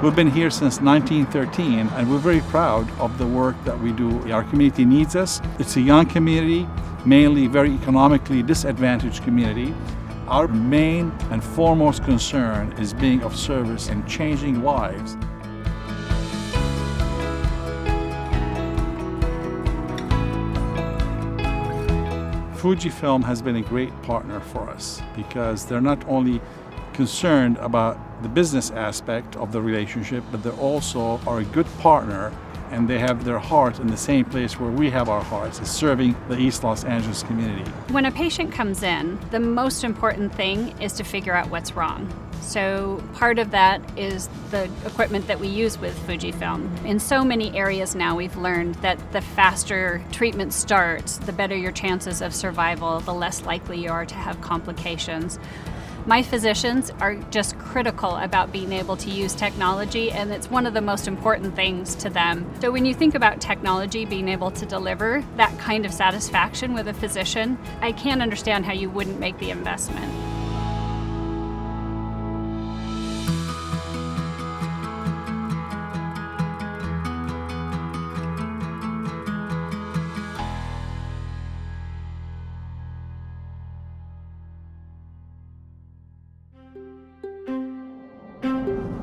We've been here since 1913, and we're very proud of the work that we do. Our community needs us. It's a young community, mainly very economically disadvantaged community. Our main and foremost concern is being of service and changing lives. FUJIFILM has been a great partner for us because they're not only concerned about the business aspect of the relationship, but they also are a good partner, and they have their heart in the same place where we have our hearts, is serving the East Los Angeles community. When a patient comes in, the most important thing is to figure out what's wrong. So part of that is the equipment that we use with FUJIFILM. In so many areas now, we've learned that the faster treatment starts, the better your chances of survival, the less likely you are to have complications. My physicians are just critical about being able to use technology, and it's one of the most important things to them. So when you think about technology being able to deliver that kind of satisfaction with a physician, I can't understand how you wouldn't make the investment.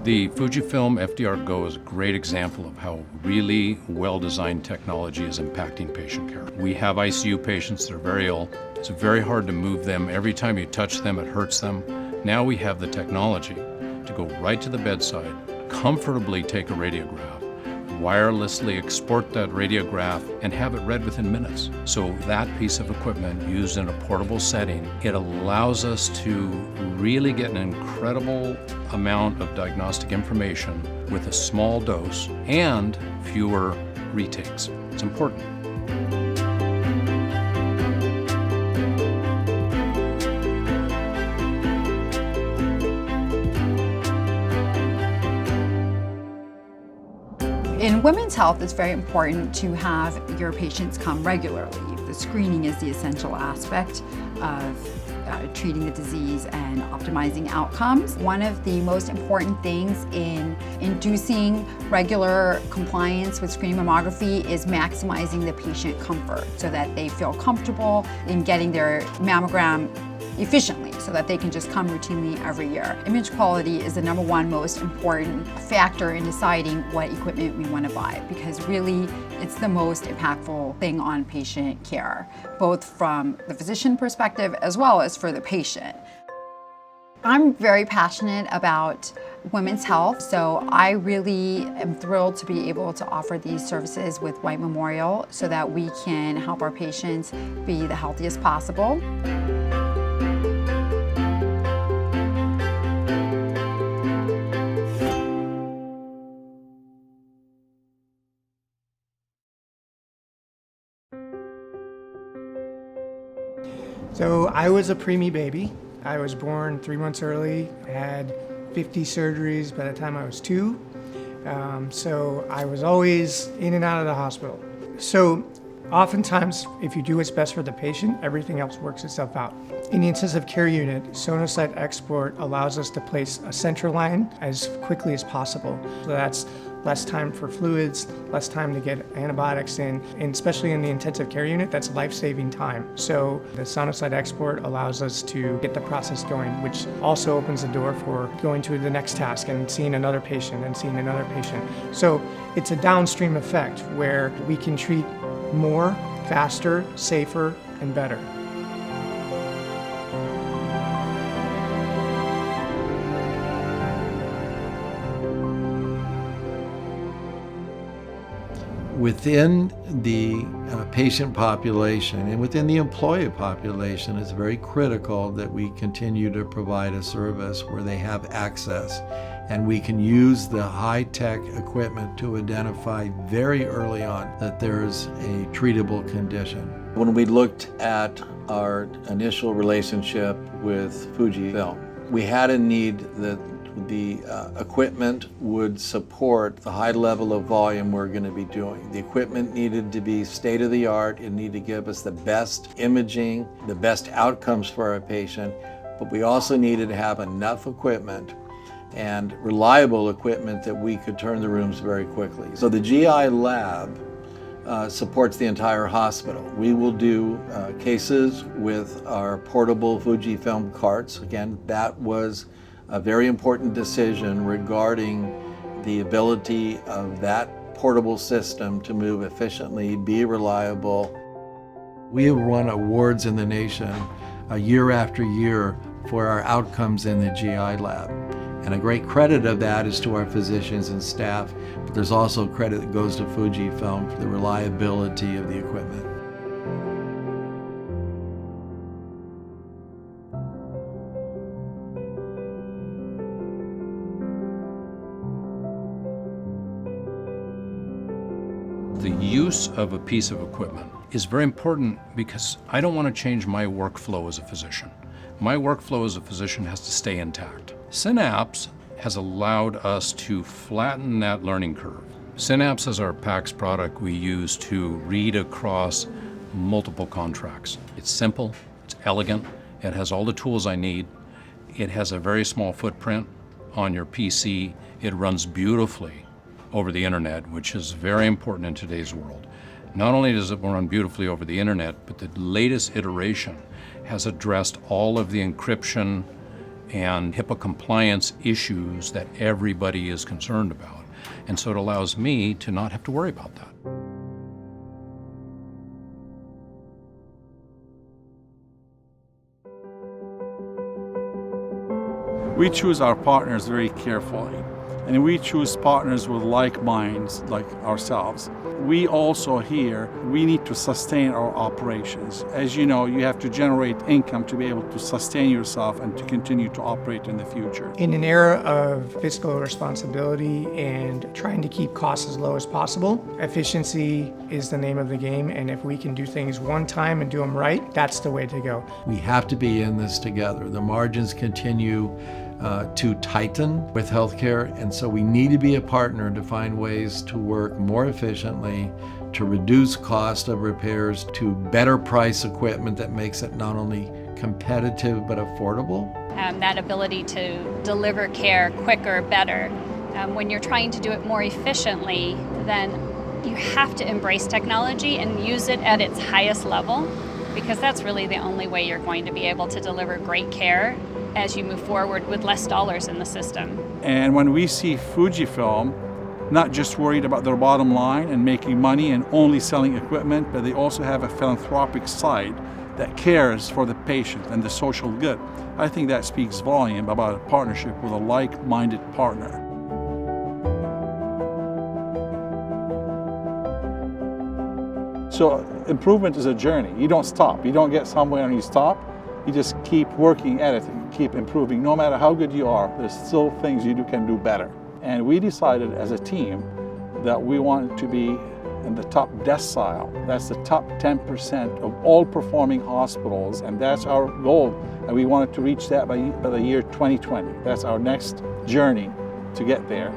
The FUJIFILM FDR Go is a great example of how really well-designed technology is impacting patient care. We have ICU patients that are very ill. It's very hard to move them. Every time you touch them, it hurts them. Now we have the technology to go right to the bedside, comfortably take a radiograph, wirelessly export that radiograph, and have it read within minutes. So that piece of equipment used in a portable setting, it allows us to really get an incredible amount of diagnostic information with a small dose and fewer retakes. It's important. In women's health, it's very important to have your patients come regularly. The screening is the essential aspect of treating the disease and optimizing outcomes. One of the most important things in inducing regular compliance with screening mammography is maximizing the patient comfort so that they feel comfortable in getting their mammogram efficiently so that they can just come routinely every year. Image quality is the number one most important factor in deciding what equipment we want to buy, because really it's the most impactful thing on patient care, both from the physician perspective as well as for the patient. I'm very passionate about women's health, so I really am thrilled to be able to offer these services with White Memorial so that we can help our patients be the healthiest possible. So I was a preemie baby. I was born 3 months early, had 50 surgeries by the time I was 2. So I was always in and out of the hospital. So oftentimes, if you do what's best for the patient, everything else works itself out. In the intensive care unit, Sonosite Export allows us to place a central line as quickly as possible. So that's less time for fluids, less time to get antibiotics in, and especially in the intensive care unit, that's life-saving time. So the Sonosite Export allows us to get the process going, which also opens the door for going to the next task and seeing another patient and seeing another patient. So it's a downstream effect where we can treat more, faster, safer, and better. Within the patient population and within the employee population, it's very critical that we continue to provide a service where they have access, and we can use the high-tech equipment to identify very early on that there's a treatable condition. When we looked at our initial relationship with FUJIFILM, we had a need that the equipment would support the high level of volume we're going to be doing. The equipment needed to be state-of-the-art. It needed to give us the best imaging, the best outcomes for our patient, but we also needed to have enough equipment and reliable equipment that we could turn the rooms very quickly. So the GI lab supports the entire hospital. We will do cases with our portable FUJIFILM carts. Again, that was a very important decision regarding the ability of that portable system to move efficiently, be reliable. We have won awards in the nation year after year for our outcomes in the GI lab. And a great credit of that is to our physicians and staff, but there's also credit that goes to FUJIFILM for the reliability of the equipment. The use of a piece of equipment is very important because I don't want to change my workflow as a physician. My workflow as a physician has to stay intact. Synapse has allowed us to flatten that learning curve. Synapse is our PACS product we use to read across multiple contracts. It's simple, it's elegant, it has all the tools I need, it has a very small footprint on your PC, it runs beautifully over the internet, which is very important in today's world. Not only does it run beautifully over the internet, but the latest iteration has addressed all of the encryption and HIPAA compliance issues that everybody is concerned about. And so it allows me to not have to worry about that. We choose our partners very carefully, and we choose partners with like minds like ourselves. We also here, we need to sustain our operations. As you know, you have to generate income to be able to sustain yourself and to continue to operate in the future. In an era of fiscal responsibility and trying to keep costs as low as possible, efficiency is the name of the game, and if we can do things one time and do them right, that's the way to go. We have to be in this together. The margins continue to tighten with healthcare, and so we need to be a partner to find ways to work more efficiently, to reduce cost of repairs, to better price equipment that makes it not only competitive but affordable. That ability to deliver care quicker, better. When you're trying to do it more efficiently, then you have to embrace technology and use it at its highest level, because that's really the only way you're going to be able to deliver great care as you move forward with less dollars in the system. And when we see FUJIFILM not just worried about their bottom line and making money and only selling equipment, but they also have a philanthropic side that cares for the patient and the social good, I think that speaks volume about a partnership with a like-minded partner. So improvement is a journey. You don't stop. You don't get somewhere and you stop. You just keep working at it and keep improving. No matter how good you are, there's still things you can do better. And we decided as a team that we wanted to be in the top decile. That's the top 10% of all performing hospitals, and that's our goal. And we wanted to reach that by the year 2020. That's our next journey to get there.